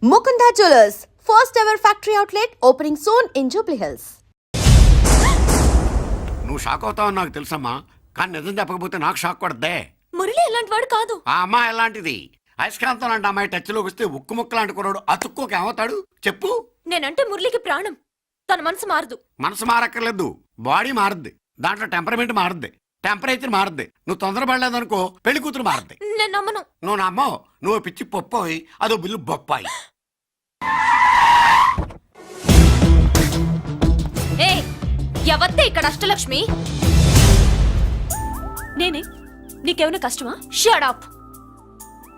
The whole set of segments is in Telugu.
Mukunda Jewellers, first ever factory outlet opening soon in Jubilee Hills. నువ్వు షాక్ అవుతావు నాకు తెలుసమ్మా, కానీ నిజం చెప్పకపోతే నాకు షాక్ కొడద్దే. మురళి ఎలాంటి వాడు కాదు. ఆ అమ్మాయి ఎలాంటిది? అయస్కాంతం లాంటి అమ్మాయి టచ్లోకి వస్తే ఉక్కు ముక్క లాంటి కుర్రాడు అతుక్కోక ఏమవుతాడు చెప్పు. నేనంటే మురళికి ప్రాణం. తన మనసు మారదు. మనసు మారక్కర్లేదు, బాడీ మారుద్ది. దాంట్లో టెంపరమెంట్ మారుద్ది, టెంపరేచర్ మారుద్ది. నువ్వు తొందరపడలేదనుకో పెళ్లి కూతురు మారుద్ది. నేను నమ్మను. నువ్వు నమ్మవు. నువ్వు పిచ్చి పొప్పోయి అదో బిల్లు బొప్పాయి. ఏ ఎవత్తే ఇక్కడ అష్టలక్ష్మి? నేనే. నీకేమైనా కష్టమా? Shut up.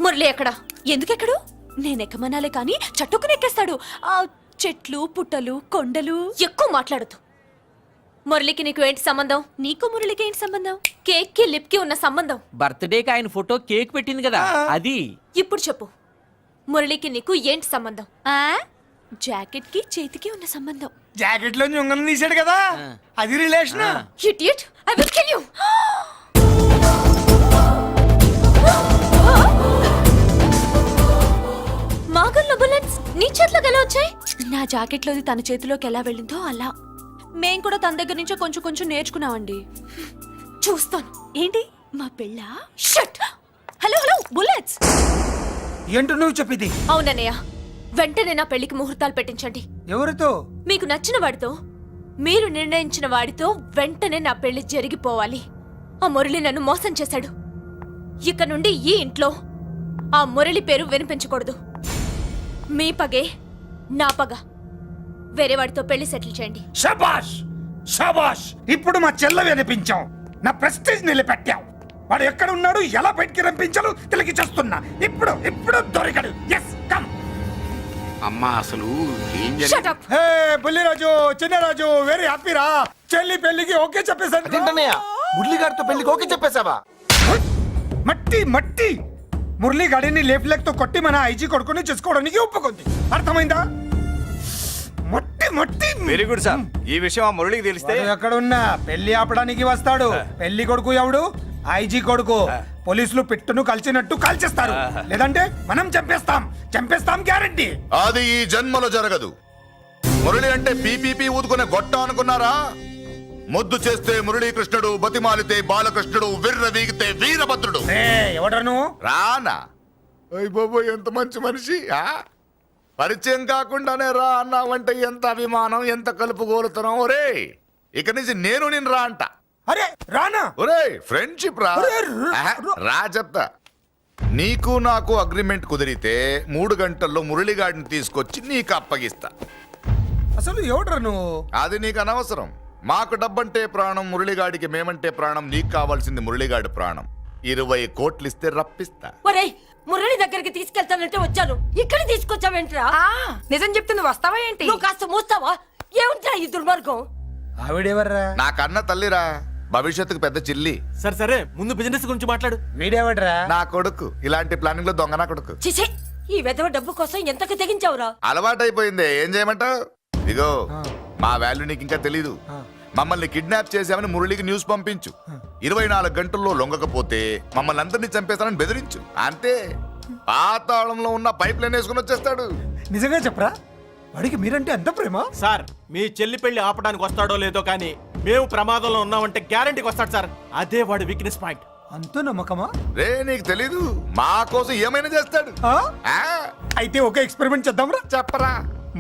మురళి ఎక్కడా? ఎందుకెక్కడు? నేనెక్కమనాలే కానీ చట్టుకునెక్కేస్తాడు. ఆ చెట్లు పుట్టలు కొండలు. ఎక్కువ మాట్లాడదు. మురళికి నీకు ఏంటి సంబంధం? నీకు మురళికి ఏంటి సంబంధం? కేక్ కి లిప్ కి ఉన్న సంబంధం. బర్త్డేకి ఆయన ఫోటో కేక్ పెట్టింది కదా అది. ఇప్పుడు చెప్పు, మురళికి నీకు ఏంటి సంబంధం? జాకెట్ కి చేతికి ఉన్న సంబంధం. జాకెట్ లో ఉంగరం తీసాడు కదా, అది relation. Idiot, I will kill you. మాగల్లో బుల్లెట్స్ నీ చేతిలోకి ఎలా వచ్చాయి? నా జాకెట్ లోది తన చేతిలోకి ఎలా వెళ్ళిందో అలా. మేం కూడా తన దగ్గర నుంచే కొంచెం కొంచెం నేర్చుకున్నామండి. చూస్తాను. ఏంటి మా పెళ్ళ? షట్. Hello hello bullets. ఏంటో నువ్వు చెప్పింది? అవునన్నయ్య, వెంటనే నా పెళ్లికి ముహూర్తాలు పెట్టించండి. ఎవరితో? మీకు నచ్చిన వాడితో, మీరు నిర్ణయించిన వాడితో వెంటనే నా పెళ్లి జరిగిపోవాలి. ఆ మురళి నన్ను మోసం చేశాడు. ఇక నుండి ఈ ఇంట్లో ఆ మురళి పేరు వినిపించకూడదు. మీ పగే నా పగ. వేరే వాడితో పెళ్లి సెటిల్ చేయండి. శబాష్ శబాష్. ఇప్పుడు మా చెల్ల వినిపించాం, నా ప్రెస్టీజ్ నిలబెట్టావు. వాడు ఎక్కడ ఉన్నాడు, ఎలా బయటికి రంపించాలో తెలికి చేస్తున్నా. ఇప్పుడు ఇప్పుడు దొరికడు. Yes come. అమ్మా అసలు ఏం Shut జరిగింది? up. హే బుల్లిరాజు, చిన్నరాజు, వెరీ హ్యాపీ రా. చెల్లి పెళ్లికి ఓకే చెప్పేశాను. ఏంటన్నయ్య, మురళి గారితో పెళ్లికి ఓకే చెప్పేశావా? మట్టి మట్టి. మురళి గాడిని లేఫ్ లెగ్ తో కొట్టి మన ఐజీ కొడుకుని చేసుకోవడానికి ఒప్పుకుంది. అర్థమైందా? మట్టి మట్టి. Very good sir. ఈ విషయం ఆ మురళికి తెలిస్తే వాడు ఎక్కడ ఉన్నా పెళ్లి ఆపడానికి వస్తాడు. పెళ్లి కొడుకు ఎవడు? ఐజీ కొడుకు. పోలీసులు పెట్టును కలిసినట్టు కాల్చేస్తారు, లేదంటే మనం చంపేస్తాం. చంపేస్తాం గ్యారంటీ. అది ఈ జన్మలో జరగదు. మురళి అంటే పీపీపీ ఊదుకునే గొట్ట అనుకున్నారా? ముద్దు చేస్తే మురళీకృష్ణుడు, బతిమాలితే బాలకృష్ణుడు, విర్ర వీగితే వీరభద్రుడు. ఎవడను? రానా? అయ్ బాబో, ఎంత మంచి మనిషి. పరిచయం కాకుండానే రా అన్నావంటే ఎంత అభిమానం, ఎంత కలుపుగోలుతున్నాం. ఒరే ఇక నుంచి నేను రా అంట. అరే రానా? ఒరే ఫ్రెండ్షిప్ రా. ఒరే, రా చెప్తా. నీకు నాకు అగ్రిమెంట్ కుదిరితే 3 గంటల్లో మురళిగాడిని తీసుకొచ్చి నీకు అప్పగిస్తా. అసలు ఎవడరా నువ్వు? అది నీకు అనవసరం. మాకు డబ్బంటే ప్రాణం, మురళిగాడికి మేమంటే ప్రాణం. నీకు కావాల్సింది మురళిగాడి ప్రాణం. 20 కోట్లు ఇస్తే రప్పిస్తా. ఒరేయ్, మురళి దగ్గరికి తీసుకెళ్తానంటే వచ్చాను. ఇక్కడ తీసుకొచ్చావేంట్రా? నిజం చెప్తే నువ్వు వస్తావా ఏంటి? నువ్వు కాస్త మూస్తావా? ఏమిట్రా ఈ దుర్మార్గం? ఆవిడెవర్రా? నా కన్న తల్లిరా, భవిష్యత్తుకు పెద్ద చిల్లి. సరే సరే, ముందు బిజినెస్ గురించి మాట్లాడు. వీడేవడ్రా? నా కొడుకు. ఇలాంటి ప్లానింగ్ లో దొంగ నా కొడుకు. చిసే, ఈ వెధవ డబ్బు కోసం ఎంతకు తెగించావురా? అలవాటైపోయింది, ఏం చేయమంటావు? ఇగో మా వాల్యూ నీకు ఇంకా తెలీదు. మమ్మల్ని కిడ్నాప్ చేసామని మురళికి న్యూస్ పంపించు. 24 గంటల్లో లొంగకపోతే మమ్మల్ని అందరినీ చంపేస్తానని బెదిరించు. అంతే. పాతాళంలో ఉన్న పైప్ లైన్ వేసుకుని వచ్చేస్తాడు. నిజంగా చెప్పరా? వాడికి మీరంటే ఎంత ప్రేమ? సార్, మీ చెల్లి పెళ్లి ఆపడానికి వస్తాడో లేదో కానీ మేము ప్రమాదంలో ఉన్నామంటే గ్యారంటీకి వస్తాడు సార్. అదే వాడి వీక్నెస్ పాయింట్. అంత నమ్మకమా? రే నీకు తెలీదు, మా కోసం ఏమైనా చేస్తాడు. ఆ? అయితే ఒక ఎక్స్పెరిమెంట్ చేద్దాంరా. చెప్పరా.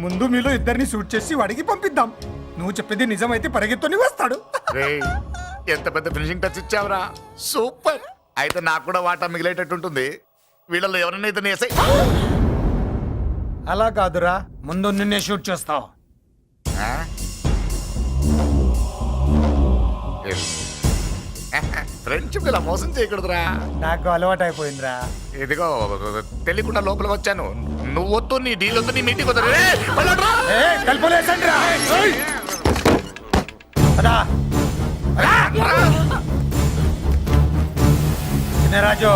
ముందు మీలో ఇద్దరిని షూట్ చేసి వాడికి పంపిద్దాం. నువ్వు చెప్పేది నిజమైతే పరిగెత్తుని వస్తాడు. రే ఎంత పెద్ద ఫినిషింగ్ టచ్ ఇచ్చావురా. సూపర్. అయితే నాకు కూడా వాటా మిగిలేటట్టు ఉంటుంది. వీళ్ళలో ఎవరైనా ఇతను వేసాయి. అలా కాదురా, ముందు నిన్నే షూట్ చేస్తావు. ఫ్రెండ్షిప్ ఇలా మోసం చేయకూడదురా. నాకు అలవాటు అయిపోయిందిరా. ఇదిగో తెలియకుండా లోపలికి వచ్చాను. నువ్వు వద్దు, నీ డీల్ వద్దు, నీ మీటింగ్ వద్దు. కలుపులేసండిరా. పదా. చిన్నరాజు,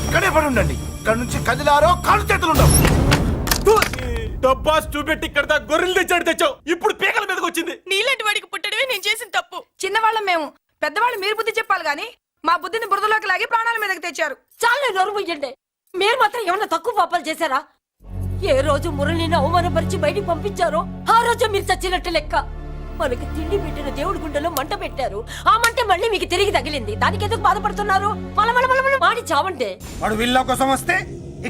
ఇక్కడే పడి ఉండండి. ఇక్కడ నుంచి కదిలారో కాలు చేతులు ఉండవు. డబ్బాస్ చూపెట్టి ఇక్కడ దాకా గొర్రెలు తెచ్చావు. ఇప్పుడు పీకల మీదకి వచ్చింది. నీలాంటి వాడికి పుట్టడమే నేను చేసిన తప్పు. చిన్నవాళ్ళం మేము, పెద్దవాళ్ళు మీరు బుద్ధి చెప్పాలి గాని మా బుద్ధిని బురదలోకి లాగి ప్రాణాల మీదకి తెచ్చారు. చాలే నోరు ముయ్యండి. మీరు మాత్రం ఏమన్నా తక్కువ పాపాలు చేశారా? ఏ రోజు మురళిని అవమానపరిచి బయటికి పంపించారో ఆ రోజు మీరు చచ్చినట్టు లెక్క. మనకి తిండి పెట్టిన దేవుడి గుండెలో మంట పెట్టారు. ఆ మంట మళ్ళీ మీకు తిరిగి తగిలింది. దానికి ఎందుకు బాధపడుతున్నారు? మలమల మాడి చావంటే. వాడు విల్లా కోసం వస్తే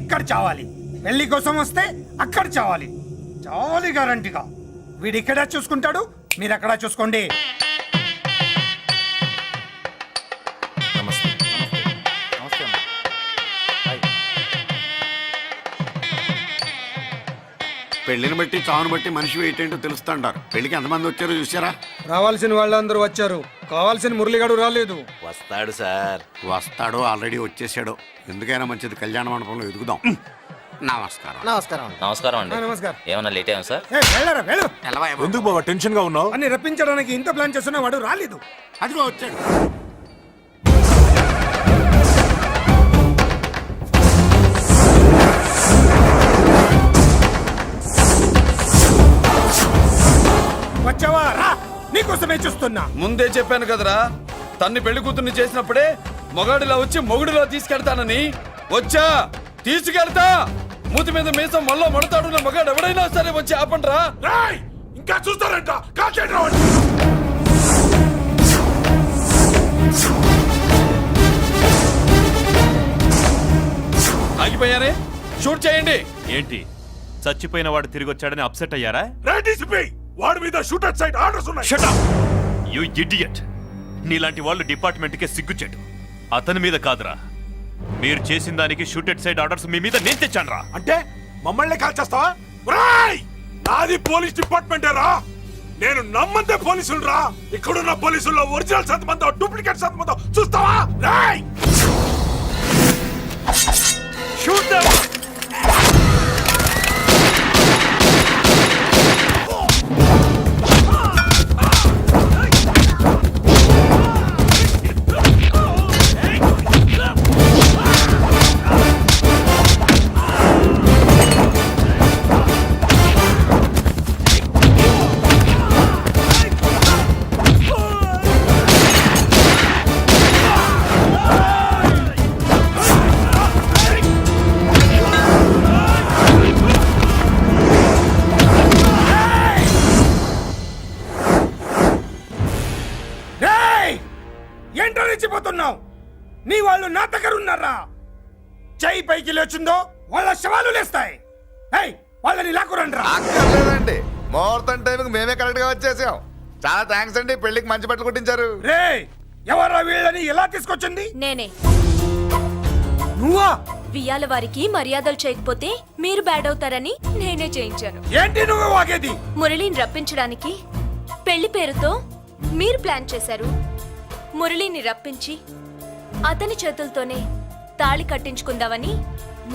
ఇక్కడ చావాలి, పెళ్లి కోసం వస్తే అక్కడ చావాలి. చావాలి గ్యారంటీగా. వీడు ఇక్కడే చూసుకుంటాడు, మీరు అక్కడ చూసుకోండి. పెళ్లిని బట్టి చావును బట్టి మనిషి వెయిట్ ఏంటో తెలుస్తుంటారు. పెళ్లికి ఎంతమంది వచ్చారో చూసారా? రావాల్సిన వాళ్ళందరూ వచ్చారు, కావాల్సిన మురళిగాడు రాలేదు. వస్తాడు సార్. వస్తాడో ఆల్రెడీ వచ్చేసాడో. ఎందుకైనా మంచిది కళ్యాణ మండపంలో ఎదుగుదాం. నమస్కారం. నమస్కారం. నమస్కారం అండి. నమస్కారం. ఏమన్నా లేట్ అయ్యాం సార్? వెళ్ళరా వెళ్ళు. తెలవా ఏమో. ఎందుకు బాబా టెన్షన్ గా ఉన్నావు? అన్ని రప్పించడానికి ఇంత ప్లాన్ చేస్తున్నా వాడు రాలేదు. అదిగో వచ్చాడు. వచ్చావా? రా, నీకోసమే చూస్తున్నా. ముందే చెప్పాను కదరా, తన్ని పెళ్లి కూతుర్ని చేసినప్పుడే మొగాడిలా వచ్చి మొగుడిలా తీసుకెళ్తానని. వచ్చా, తీసుకెళ్తా. మూతి మీద మీసం మళ్ళా మడతాడున్న మగాడు ఎవడైనా సరే వచ్చి ఆపండ్రా. ఇంకా చూస్తారంట. ఆగిపోయారే, షూట్ చేయండి. ఏంటి చచ్చిపోయిన వాడు తిరిగి వచ్చాడని అప్సెట్ అయ్యారా? వాడి మీద షూటర్ సైడ్ ఆర్డర్స్ ఉన్నాయి. Shut up! You idiot! నీలాంటి వాళ్ళు డిపార్ట్మెంట్కే సిగ్గుచెట్టు. అతని మీద కాదురా, మీరు చేసిన దానికి షూటెడ్ సైడ్ ఆర్డర్స్ మీ మీద నేను తెచ్చానురా. అంటే మమ్మల్ని కాల్ చేస్తావా? రాయ్, నాది పోలీస్ డిపార్ట్మెంట్ రా. నేను నమ్మందే పోలీసులు రా. ఇక్కడున్న పోలీసుల్లో ఒరిజినల్ సత్మంతో డూప్లికేట్ సత్మంతో చూస్తావా? Rai, shoot them. ఏంటో రెచ్చిపోతున్నావు? నీ వాళ్ళు నా దగ్గర ఉన్నారా? చెయ్యి పైకి లేచుందో వాళ్ళ శవాలు లేస్తాయి. వాళ్ళని లాక్కురండి రా. అక్కర్లేదండి, ముహూర్తం టైంకి మేమే కరెక్ట్ గా వచ్చేసాం. చాలా థ్యాంక్స్ అండి. పెళ్లికి మంచి బట్టలు కుట్టించారు. రే, ఎవరా వీళ్ళని ఎలా తీసుకొచ్చింది? నేనే. నువ్వా? వియ్యాల వారికి మర్యాదలు చేయకపోతే మీరు బ్యాడ్ అవుతారని నేనే చేయించాను. ఏంటి నువ్వు వాగేది? మురళిని రప్పించడానికి పెళ్లి పేరుతో మీరు ప్లాన్ చేశారు. మురళిని రప్పించి అతని చేతులతోనే తాళి కట్టించుకుందామని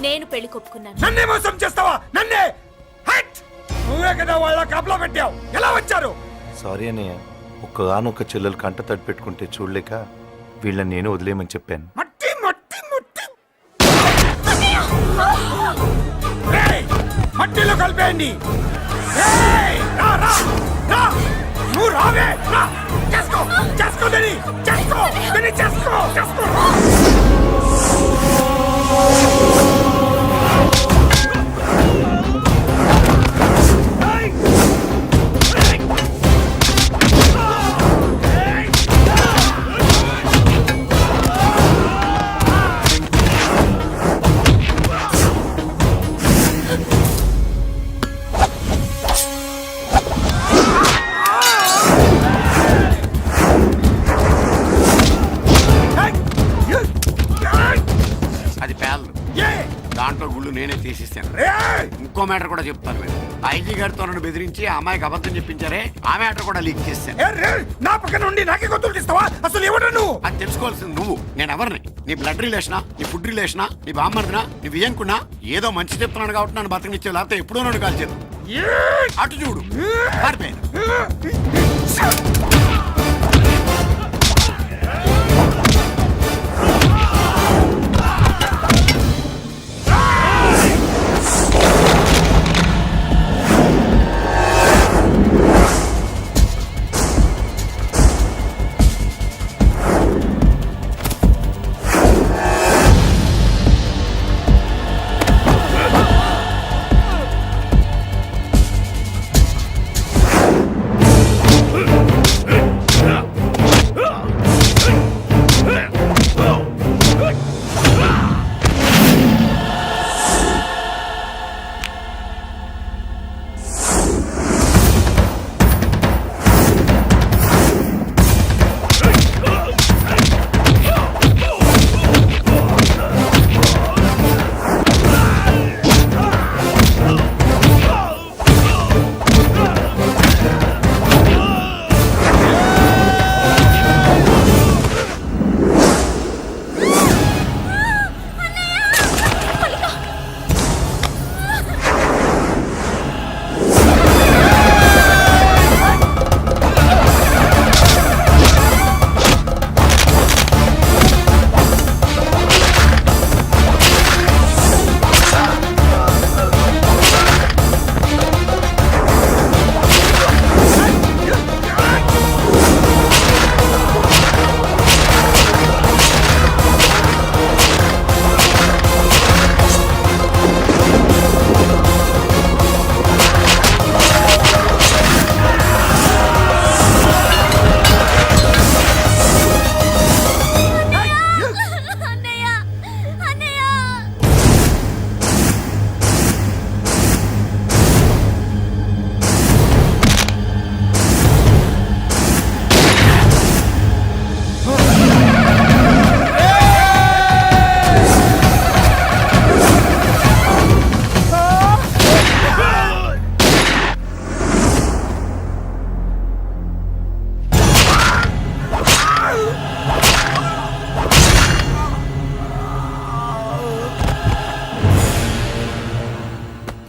నేను పెళ్లి కొప్పుకున్నాను. నన్నే మోసం చేస్తావా? నన్నే? హట్! నువ్వే కదా వాళ్ళ కాపలా పెట్టావు. ఎలా వచ్చారు? సారీ అన్నయ్య, ఒక్కగానొక్క చెల్లెలు కంట తడి పెట్టుకుంటే చూడలేక వీళ్ళని నేను వదిలేయమని చెప్పాను. మట్టి మట్టి మట్టి రేయ్, మట్టిలో కలిపేయండి. రేయ్, రా, రా, రా. నువ్వు రావే. రా. చేసుకో, చేసుకో దీన్ని. చేసుకో, దీన్ని చేసుకో, చేసుకో. అది పేర్లు. దాంట్లో గుళ్ళు నేనే తీసిస్తాను. ఇంకో మ్యాటర్ కూడా చెప్తాను. మీరు ఐజీ గారితో నన్ను బెదిరించి ఆ అమ్మాయికి అబద్ధం చెప్పించారే, ఆ మ్యాటర్ కూడా లీక్ చేస్తాను. నా పక్కన నుండి నాకే గొంతులు తీస్తావా? అసలు ఎవరు నువ్వు? అది తెలుసుకోవాల్సింది నువ్వు. నేను ఎవరిని? నీ బ్లడ్ రిలేషనా, నీ ఫుడ్ రిలేషనా, నీ బామ్మర్దినా, నీ వియ్యంకున్నా? ఏదో మంచి చెప్తున్నాను కాబట్టి నన్ను బతకనిచ్చే, లేకపోతే ఎప్పుడో నన్ను కాల్చేది. అటు చూడు, పారిపోయాను.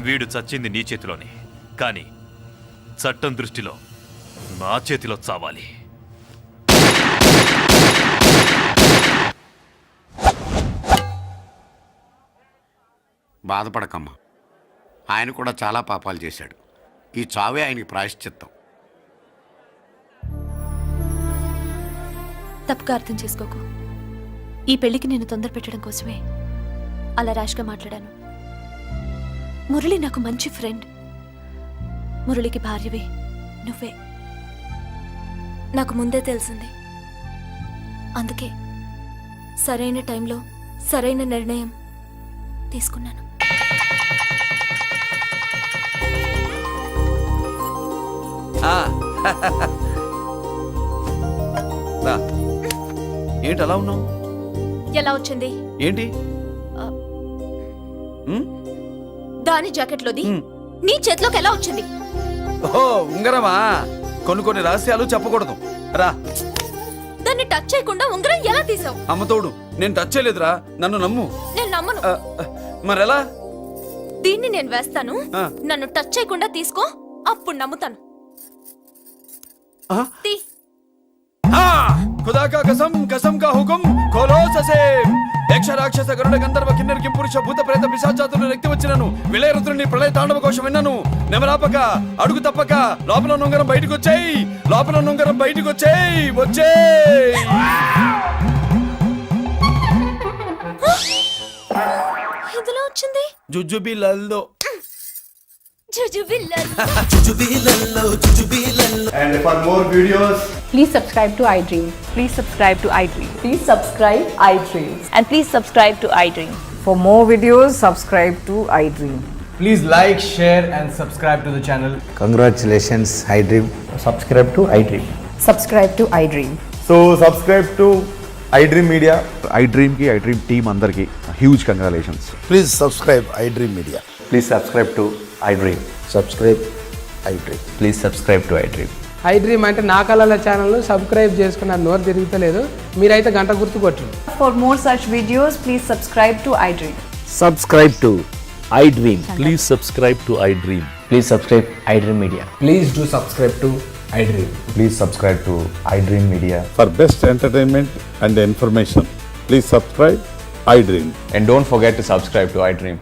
వీడు చచ్చింది నీ చేతిలోనే, కానీ చట్టం దృష్టిలో నా చేతిలో చావాలి. బాధపడకమ్మా, ఆయన కూడా చాలా పాపాలు చేశాడు. ఈ చావే ఆయనకి ప్రాయశ్చిత్తం. తప్పుగా అర్థం చేసుకోకు. ఈ పెళ్లికి నేను తొందర పెట్టడం కోసమే అలా ర్యాష్గా మాట్లాడాను. మురళి నాకు మంచి ఫ్రెండ్. మురళికి భార్యవి నువ్వే. నాకు ముందే తెలిసింది. అందుకే సరైన టైంలో సరైన నిర్ణయం తీసుకున్నాను. ఏంటి అలా ఉన్నావు? ఎలా వచ్చింది? ఏంటి దాని జాకెట్లోది నీ చేతిలోకి ఎలా వచ్చింది? ఓ ఉంగరమా? కొన్ని రహస్యాలు చెప్పకూడదు. రా. దాన్ని టచ్ చేయకుండా ఉంగరం ఎలా తీసావు? అమ్మతోడు, నేను టచ్ చేయలేదురా, నన్ను నమ్ము. నేను నమ్మను. మరెలా? దీన్ని నేను వేస్తాను, ఆ. నన్ను టచ్ చేయకుండా తీసుకో, అప్పుడు నమ్ముతాను. తీ. खुदा का कसम, कसम का हुकुम, खोलो ससे. యక్ష రాక్షస గరుడ గంధర్వ కిన్నెర కింపురుష భూత ప్రేత పిశాచాతులు రక్తి వచ్చినను విలయరుద్రుని ప్రళయ తాండవ కోశం విన్నాను. నెమరాపక అడుగు తప్పక లోపల నుంగరం బయటకు వచ్చేయి, లోపల నుంగరం బయటకు వచ్చేయి, వచ్చేయి. ఇందులో వచ్చింది జుజుబి లల్లో. And for more videos, Please subscribe to iDream. Please subscribe to iDream. Please subscribe iDream. And please subscribe to iDream. For more videos, subscribe to iDream. please like, share, and subscribe to the channel. Congratulations, iDream. Subscribe to iDream. Subscribe to iDream. So subscribe to iDream Media. iDream ki iDream team andarki huge congratulations. Please subscribe iDream Media. Please subscribe to iDream. Subscribe iDream. Please subscribe to iDream. iDream అంటే నా కళల ఛానల్ సబ్స్క్రైబ్ చేసుకున్న నోరు తిరుగుతలేదు. మీరైతే గంట గుర్తు కొట్టండి. For more such videos, please subscribe to iDream. Subscribe to iDream. Please subscribe to iDream. Please subscribe iDream Media. Please do subscribe to iDream. Please subscribe to iDream Media. For best entertainment and information, please subscribe iDream. And don't forget to subscribe to iDream.